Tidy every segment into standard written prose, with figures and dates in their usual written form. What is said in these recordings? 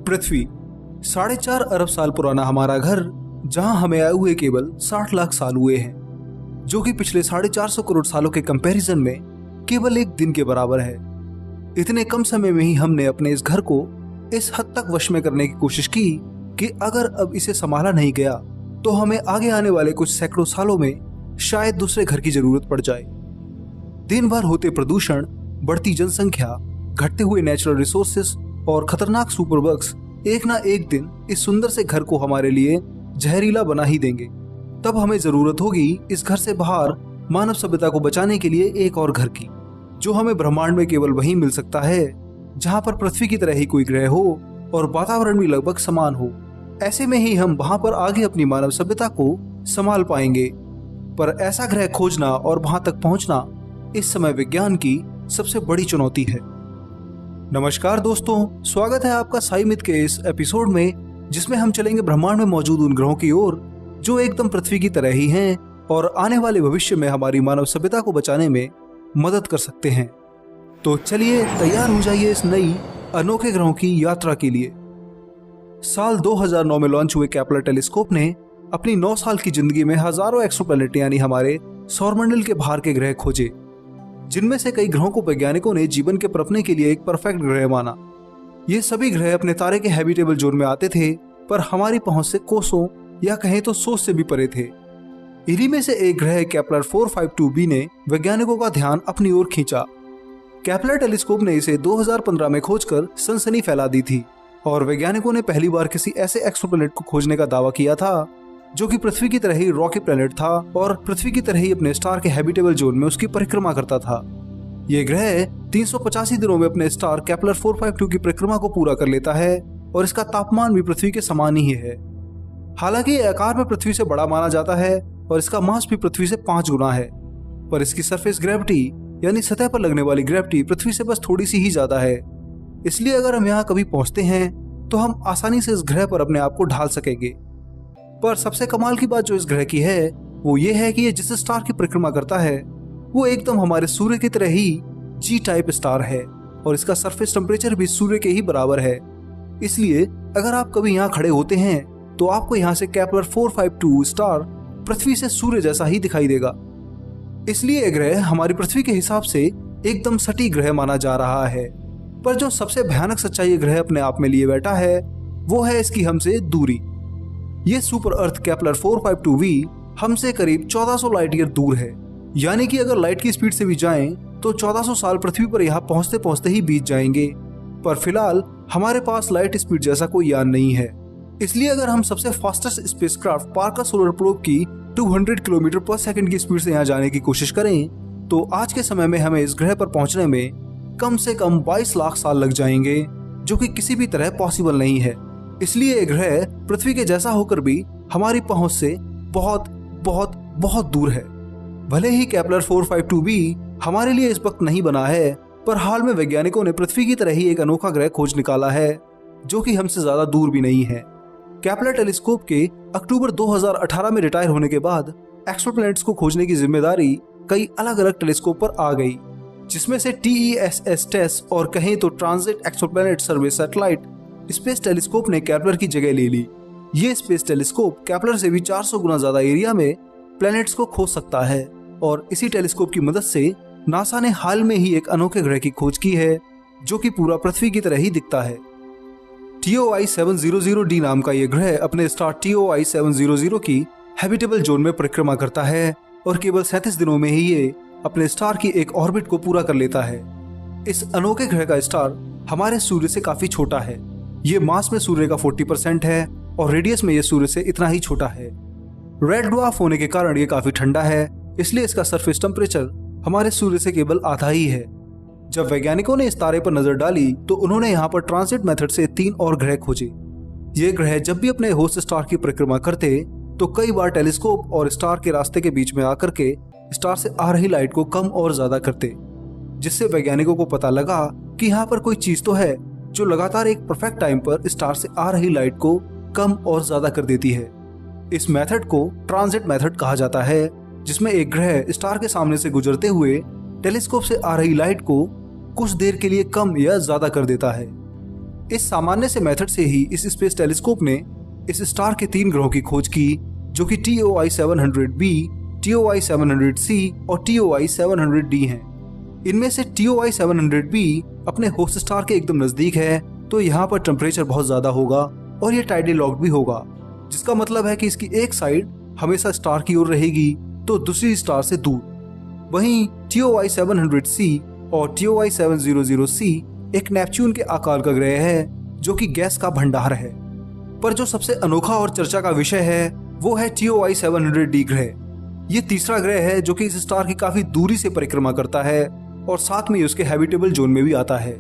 पृथ्वी 4.5 अरब साल पुराना हमारा घर, जहां हमें आए हुए केवल 60 लाख साल हुए हैं, जो कि पिछले 450 करोड़ सालों के कंपैरिजन में केवल एक दिन के बराबर है। इतने कम समय में ही हमने अपने इस घर को इस हद तक वश में करने की कोशिश की कि अगर अब इसे संभाला नहीं गया तो हमें आगे आने वाले कुछ सैकड़ों सालों में शायद दूसरे घर की जरूरत पड़ जाए। दिन भर होते प्रदूषण, बढ़ती जनसंख्या, घटते हुए नेचुरल रिसोर्सेस और खतरनाक सुपर बग्स एक ना एक दिन इस सुंदर से घर को हमारे लिए जहरीला बना ही देंगे। तब हमें जरूरत होगी इस घर से बाहर मानव सभ्यता को बचाने के लिए एक और घर की, जो हमें ब्रह्मांड में केवल वहीं मिल सकता है जहां पर पृथ्वी की तरह ही कोई ग्रह हो और वातावरण भी लगभग समान हो। ऐसे में ही हम वहां पर आगे अपनी मानव सभ्यता को संभाल पाएंगे। पर ऐसा ग्रह खोजना और वहां तक पहुंचना इस समय विज्ञान की सबसे बड़ी चुनौती है। नमस्कार दोस्तों, स्वागत है आपका साई मिथ के इस एपिसोड में, जिसमें हम चलेंगे ब्रह्मांड में मौजूद उन ग्रहों की ओर जो एकदम पृथ्वी की तरह ही हैं और आने वाले भविष्य में हमारी मानव सभ्यता को बचाने में मदद कर सकते हैं। तो चलिए तैयार हो जाइए इस नई अनोखे ग्रहों की यात्रा के लिए। साल 2009 में लॉन्च हुए केपलर टेलीस्कोप ने अपनी 9 साल की जिंदगी में हजारों एक्सोप्लैनेट यानी हमारे सौरमंडल के बाहर के ग्रह खोजे, जिनमें से कई ग्रहों को वैज्ञानिकों ने जीवन के पनपने के लिए एक परफेक्ट ग्रह माना। ये सभी ग्रह अपने तारे के हैबिटेबल जोन में आते थे, पर हमारी पहुंच से कोसों या कहें तो सोच से भी परे थे। इन्हीं में से एक ग्रह केपलर 452b ने वैज्ञानिकों का ध्यान अपनी ओर खींचा। केपलर टेलीस्कोप ने इसे 2015 में खोजकर सनसनी फैला दी थी और वैज्ञानिकों ने पहली बार किसी ऐसे एक्सोप्लैनेट को खोजने का दावा किया था जो कि पृथ्वी की तरह ही रॉकी प्लैनेट था और पृथ्वी की तरह ही अपने स्टार के हैबिटेबल जोन में उसकी परिक्रमा करता था। ये ग्रह 385 दिनों में अपने स्टार केपलर 452 की परिक्रमा को पूरा कर लेता है और इसका तापमान भी पृथ्वी के समान ही है। हालांकि ये आकार में पृथ्वी से बड़ा माना जाता है और इसका मास भी पृथ्वी से 5 गुना है, पर इसकी सरफेस ग्रेविटी यानी सतह पर लगने वाली ग्रेविटी पृथ्वी से बस थोड़ी सी ही ज्यादा है। इसलिए अगर हम यहाँ कभी पहुंचते हैं तो हम आसानी से इस ग्रह पर अपने आप को ढाल सकेंगे। पर सबसे कमाल की बात जो इस ग्रह की है वो ये है कि ये जिस स्टार की परिक्रमा करता है वो एकदम हमारे सूर्य की तरह ही जी टाइप स्टार है और इसका सरफेस टेम्परेचर भी सूर्य के ही बराबर है। इसलिए अगर आप कभी यहाँ खड़े होते हैं तो आपको यहाँ से केपलर 452 स्टार पृथ्वी से सूर्य जैसा ही दिखाई देगा। इसलिए यह ग्रह हमारी पृथ्वी के हिसाब से एकदम सटीक ग्रह माना जा रहा है। पर जो सबसे भयानक सच्चाई ये ग्रह अपने आप में लिए बैठा है वो है इसकी हमसे दूरी। ये सुपर अर्थ केपलर 452b हमसे करीब 1400 लाइट ईयर दूर है, यानी कि अगर लाइट की स्पीड से भी जाएं तो 1400 साल पृथ्वी पर यहाँ पहुंचते पहुंचते ही बीत जाएंगे। पर फिलहाल हमारे पास लाइट स्पीड जैसा कोई यान नहीं है। इसलिए अगर हम सबसे fastest spacecraft Parker solar probe की 200 किलोमीटर पर सेकंड की स्पीड से यहाँ जाने की कोशिश करें तो आज के समय में हमें इस ग्रह पर पहुंचने में कम से कम 22 लाख साल लग जाएंगे, जो कि किसी भी तरह पॉसिबल नहीं है। इसलिए यह ग्रह पृथ्वी के जैसा होकर भी हमारी पहुंच से बहुत बहुत बहुत दूर है। भले ही केपलर 452b हमारे लिए इस वक्त नहीं बना है, पर हाल में वैज्ञानिकों ने पृथ्वी की तरह ही एक अनोखा ग्रह खोज निकाला है जो कि हमसे ज्यादा दूर भी नहीं है। केपलर टेलीस्कोप के अक्टूबर 2018 में रिटायर होने के बाद एक्सोप्लैनेट्स को खोजने की जिम्मेदारी कई अलग अलग टेलीस्कोप पर आ गई, जिसमें से TESS और कहें तो ट्रांजिट एक्सोप्लैनेट सर्वे सैटेलाइट स्पेस टेलीस्कोप ने केपलर की जगह ले ली। ये स्पेस टेलीस्कोप केपलर से भी 400 गुना ज्यादा एरिया में प्लैनेट्स को खोज सकता है और इसी टेलीस्कोप की मदद से नासा ने हाल में ही एक अनोखे ग्रह की खोज की है जो कि पूरा पृथ्वी की तरह ही दिखता है। TOI 700d नाम का यह ग्रह अपने स्टार TOI 700 की हैबिटेबल जोन में परिक्रमा करता है और केवल 37 दिनों में ही ये अपने स्टार की एक ऑर्बिट को पूरा कर लेता है। इस अनोखे ग्रह का स्टार हमारे सूर्य से काफी छोटा है। ये मास में सूर्य का 40% है और रेडियस में ये सूर्य से इतना ही छोटा है। रेड ड्वार्फ होने के कारण ये काफी ठंडा है, इसलिए इसका सरफेस टेम्परेचर हमारे सूर्य से केवल आधा ही है। जब वैज्ञानिकों ने इस तारे पर नजर डाली तो उन्होंने यहाँ पर ट्रांजिट मेथड से 3 और ग्रह खोजे। ये ग्रह जब भी अपने होस्ट स्टार की परिक्रमा करते तो कई बार टेलीस्कोप और स्टार के रास्ते के बीच में आकर के स्टार से आ रही लाइट को कम और ज्यादा करते, जिससे वैज्ञानिकों को पता लगा कि यहाँ पर कोई चीज तो है जो लगातार एक परफेक्ट टाइम पर स्टार से आ रही लाइट को कम और ज्यादा कर देती है। इस मेथड को ट्रांजिट मेथड कहा जाता है, जिसमें एक ग्रह स्टार के सामने से गुजरते हुए टेलीस्कोप से आ रही लाइट को कुछ देर के लिए कम या ज्यादा कर देता है। इस सामान्य से मेथड से ही इस स्पेस टेलीस्कोप ने इस स्टार के 3 ग्रहों की खोज की, जो कि TOI 700b, TOI 700c और TOI 700d हैं। इनमें से TOI 700b अपने होस्ट स्टार के एकदम नजदीक है, तो यहाँ पर टेम्परेचर बहुत ज्यादा होगा और ये टाइडली लॉक्ड भी होगा, जिसका मतलब है कि इसकी एक साइड हमेशा स्टार की ओर रहेगी तो दूसरी स्टार से दूर। वहीं TOI 700c और TOI 700c एक नेपच्यून के आकार का ग्रह है, जो कि गैस का भंडार है। पर जो सबसे अनोखा और चर्चा का विषय है वो है TOI 700d ग्रह। ये तीसरा ग्रह है जो कि इस स्टार की काफी दूरी से परिक्रमा करता है और साथ में उसके हैबिटेबल जोन में भी आता है।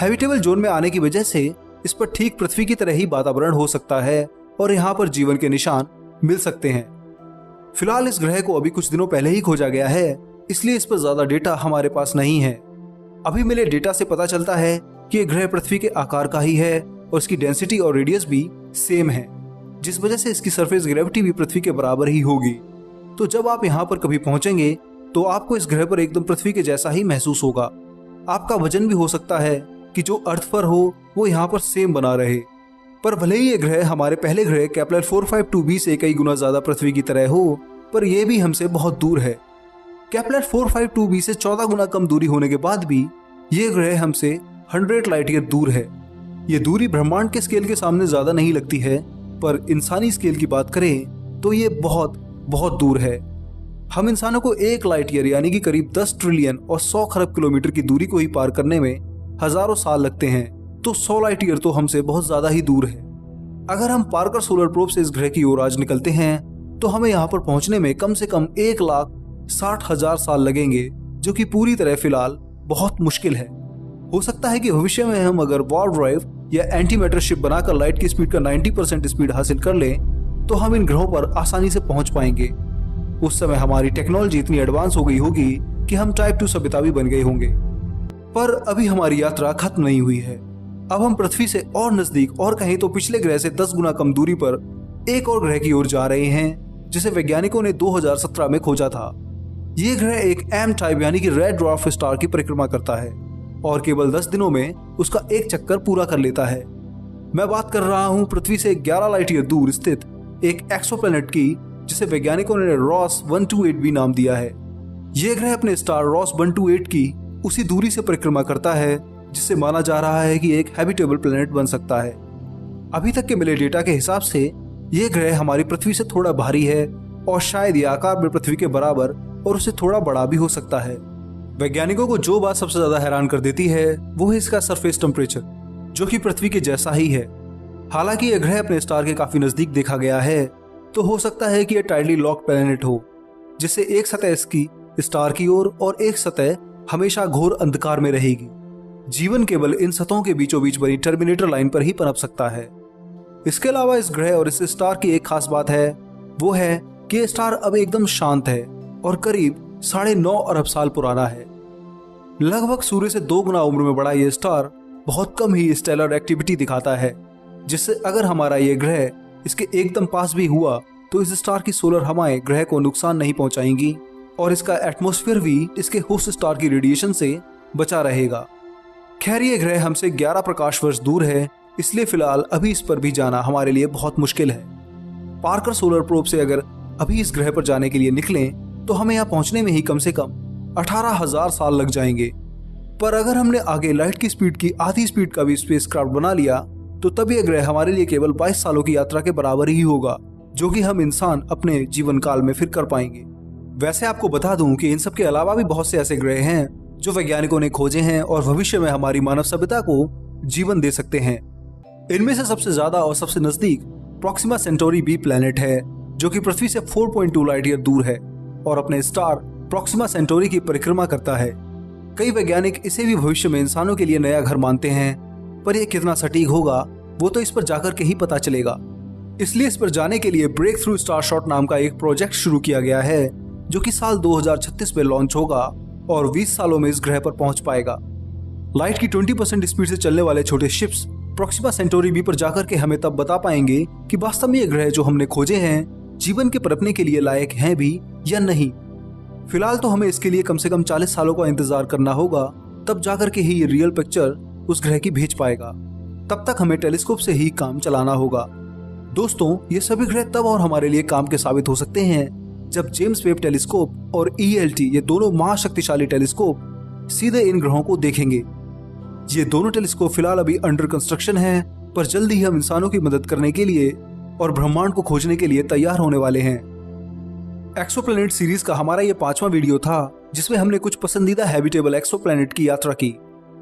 हैबिटेबल जोन में आने की वजह से इस पर ठीक पृथ्वी की तरह ही वातावरण हो सकता है और यहाँ पर जीवन के निशान मिल सकते हैं। फिलहाल इस ग्रह को अभी कुछ दिनों पहले ही खोजा गया है, इसलिए इस पर ज्यादा डेटा हमारे पास नहीं है। अभी मिले डेटा से पता चलता है कि यह ग्रह पृथ्वी के आकार का ही है और इसकी डेंसिटी और रेडियस भी सेम है, जिस वजह से इसकी सरफेस ग्रेविटी भी पृथ्वी के बराबर ही होगी। तो जब आप यहाँ पर कभी पहुंचेंगे तो आपको इस ग्रह पर एकदम पृथ्वी के जैसा ही महसूस होगा। आपका वजन भी हो सकता है कि जो अर्थ पर हो वो यहाँ पर सेम बना रहे। पर भले ही ये ग्रह हमारे पहले ग्रह केपलर 452b से कई गुना ज्यादा पृथ्वी की तरह हो, पर यह भी हमसे बहुत दूर है। केपलर 452b से 14 गुना कम दूरी होने के बाद भी ये ग्रह हमसे 100 लाइट ईयर दूर है। ये दूरी ब्रह्मांड के स्केल के सामने ज्यादा नहीं लगती है, पर इंसानी स्केल की बात करें तो ये बहुत बहुत दूर है। हम इंसानों को 1 लाइट ईयर यानी कि करीब 10 ट्रिलियन और 100 खरब किलोमीटर की दूरी को ही पार करने में हजारों साल लगते हैं, तो 100 लाइट ईयर तो हमसे बहुत ज्यादा ही दूर है। अगर हम पार्कर सोलर प्रोब से इस ग्रह की ओर आज निकलते हैं तो हमें यहाँ पर पहुंचने में कम से कम 1,60,000 साल लगेंगे, जो कि पूरी तरह फिलहाल बहुत मुश्किल है। हो सकता है कि भविष्य में हम अगर वार्प ड्राइव या एंटी मैटर शिप बनाकर लाइट की स्पीड का 90% स्पीड हासिल कर लें तो हम इन ग्रहों पर आसानी से पहुंच पाएंगे। उस समय हमारी टेक्नोलॉजी इतनी एडवांस हो गई होगी कि हम टाइप 2 सभ्यता भी बन गए होंगे। पर अभी हमारी यात्रा खत्म नहीं हुई है। अब हम पृथ्वी से और नजदीक और कहीं तो पिछले ग्रह से 10 गुना कम दूरी पर एक और ग्रह की ओर जा रहे हैं, जिसे वैज्ञानिकों ने 2017 में खोजा था। ये ग्रह एक एम टाइप यानी कि रेड ड्वार्फ स्टार की परिक्रमा करता है और केवल 10 दिनों में उसका एक चक्कर पूरा कर लेता है। मैं बात कर रहा हूं पृथ्वी से 11 लाइट ईयर दूर स्थित एक एक्सोप्लैनेट की, जिसे वैज्ञानिकों ने रॉस 128b नाम दिया है। यह ग्रह अपने स्टार रॉस 128 की उसी दूरी से परिक्रमा करता है जिससे माना जा रहा है कि एक हैबिटेबल प्लेनेट बन सकता है। अभी तक के मिले डेटा के हिसाब से यह ग्रह हमारी पृथ्वी से थोड़ा भारी है और शायद यह आकार में पृथ्वी के बराबर और उससे थोड़ा बड़ा भी हो सकता है। वैज्ञानिकों को जो बात सबसे ज्यादा हैरान कर देती है वो है इसका सरफेस टेम्परेचर, जो कि पृथ्वी के जैसा ही है। हालांकि यह ग्रह अपने स्टार के काफी नजदीक देखा गया है, तो हो सकता है कि यह टाइडली लॉक्ड प्लेनेट हो, जिससे एक सतह इसकी स्टार की ओर और एक सतह हमेशा घोर अंधकार में रहेगी। जीवन केवल इन सतहों के बीचों बीच बनी टर्मिनेटर लाइन पर ही पनप सकता है। इसके अलावा इस ग्रह और इस स्टार की एक खास बात है, वो है कि यह स्टार अब एकदम शांत है और करीब 9.5 अरब साल पुराना है। लगभग सूर्य से 2 गुना उम्र में बड़ा यह स्टार बहुत कम ही स्टेलर एक्टिविटी दिखाता है, जिससे अगर हमारा यह ग्रह इसके एकदम पास भी हुआ तो इस स्टार की सोलर हवाएं ग्रह को नुकसान नहीं पहुंचाएंगी और इसका एटमॉस्फेयर भी इसके होस्ट स्टार की रेडिएशन से बचा रहेगा। खैर ये ग्रह हमसे 11 प्रकाश वर्ष दूर है, इसलिए फिलहाल अभी इस पर भी जाना हमारे लिए बहुत मुश्किल है। पार्कर सोलर प्रोब से अगर अभी इस ग्रह पर जाने के लिए निकलें तो हमें यहाँ पहुंचने में ही कम से कम 18,000 साल लग जाएंगे। पर अगर हमने आगे लाइट की स्पीड की आधी स्पीड का भी स्पेसक्राफ्ट बना लिया तो तब यह ग्रह हमारे लिए केवल 22 सालों की यात्रा के बराबर ही होगा, जो कि हम इंसान अपने जीवन काल में फिर कर पाएंगे। वैसे आपको बता दूं कि इन सब के अलावा भी बहुत से ऐसे ग्रह हैं जो वैज्ञानिकों ने खोजे हैं और भविष्य में हमारी मानव सभ्यता को जीवन दे सकते हैं। इनमें से सबसे ज्यादा और सबसे नजदीक प्रोक्सिमा सेंटोरी बी प्लैनेट है, जो कि पृथ्वी से 4.2 लाइट ईयर दूर है और अपने स्टार प्रोक्सिमा सेंटोरी की परिक्रमा करता है। कई वैज्ञानिक इसे भी भविष्य में इंसानों के लिए नया घर मानते हैं, पर यह कितना सटीक होगा वो तो इस पर जाकर के ही पता चलेगा। इसलिए इस पर जाने के लिए ब्रेक थ्रू स्टार शॉट नाम का एक प्रोजेक्ट शुरू किया गया है, जो कि साल 2036 में लॉन्च होगा और 20 सालों में इस ग्रह पर पहुंच पाएगा। लाइट की 20% स्पीड से चलने वाले छोटे शिप्स प्रोक्सिमा सेंटोरी बी पर जाकर के हमें तब बता पाएंगे कि वास्तव में ये ग्रह जो हमने खोजे हैं जीवन के पनपने के लिए लायक हैं भी या नहीं। फिलहाल तो हमें इसके लिए कम से कम 40 सालों का इंतजार करना होगा, तब जाकर के ही ये रियल पिक्चर उस ग्रह की भेज पाएगा। तब तक हमें टेलीस्कोप से ही काम चलाना होगा। दोस्तों, ये सभी ग्रह तब और हमारे लिए काम के साबित हो सकते हैं जब जेम्स वेब टेलीस्कोप और ELT, ये दोनों महाशक्तिशाली टेलीस्कोप सीधे इन ग्रहों को देखेंगे। ये दोनों टेलीस्कोप फिलहाल अभी अंडर कंस्ट्रक्शन हैं, पर जल्दी ही हम इंसानों की मदद करने के लिए और ब्रह्मांड को खोजने के लिए तैयार होने वाले हैं। एक्सोप्लैनेट सीरीज का हमारा ये 5वां वीडियो था, जिसमें हमने कुछ पसंदीदा हैबिटेबल एक्सोप्लैनेट की यात्रा की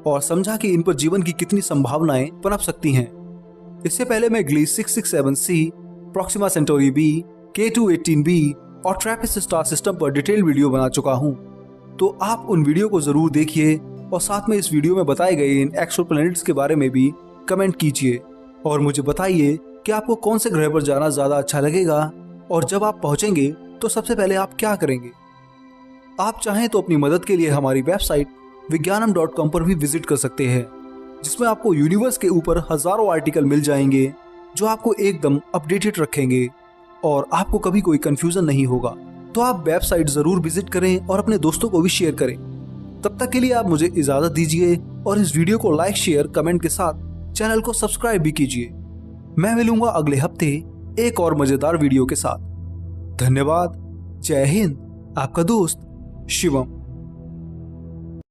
और समझा कि इन पर जीवन की कितनी संभावनाएं पनप सकती हैं। इससे पहले मैं Gliese 667c, Proxima Centauri B, K2-18b और ट्रैपिस्ट स्टार सिस्टम पर डिटेल वीडियो बना चुका हूं, तो आप उन वीडियो को जरूर देखिए और साथ में इस वीडियो में बताए गए इन एक्सोप्लैनेट्स के बारे में भी कमेंट कीजिए और मुझे बताइए कि आपको कौन से ग्रह पर जाना ज्यादा अच्छा लगेगा और जब आप पहुंचेंगे तो सबसे पहले आप क्या करेंगे। आप चाहें तो अपनी मदद के लिए हमारी वेबसाइट विज्ञानम.com पर भी विजिट कर सकते हैं, जिसमें आपको यूनिवर्स के ऊपर हजारों आर्टिकल मिल जाएंगे जो आपको एकदम अपडेटेड रखेंगे और आपको कभी कोई कंफ्यूजन नहीं होगा। तो आप वेबसाइट जरूर विजिट करें और अपने दोस्तों को भी शेयर करें। तब तक के लिए आप मुझे इजाजत दीजिए और इस वीडियो को लाइक, शेयर, कमेंट के साथ चैनल को सब्सक्राइब भी कीजिए। मैं मिलूंगा अगले हफ्ते एक और मजेदार वीडियो के साथ। धन्यवाद। जय हिंद। आपका दोस्त शिवम।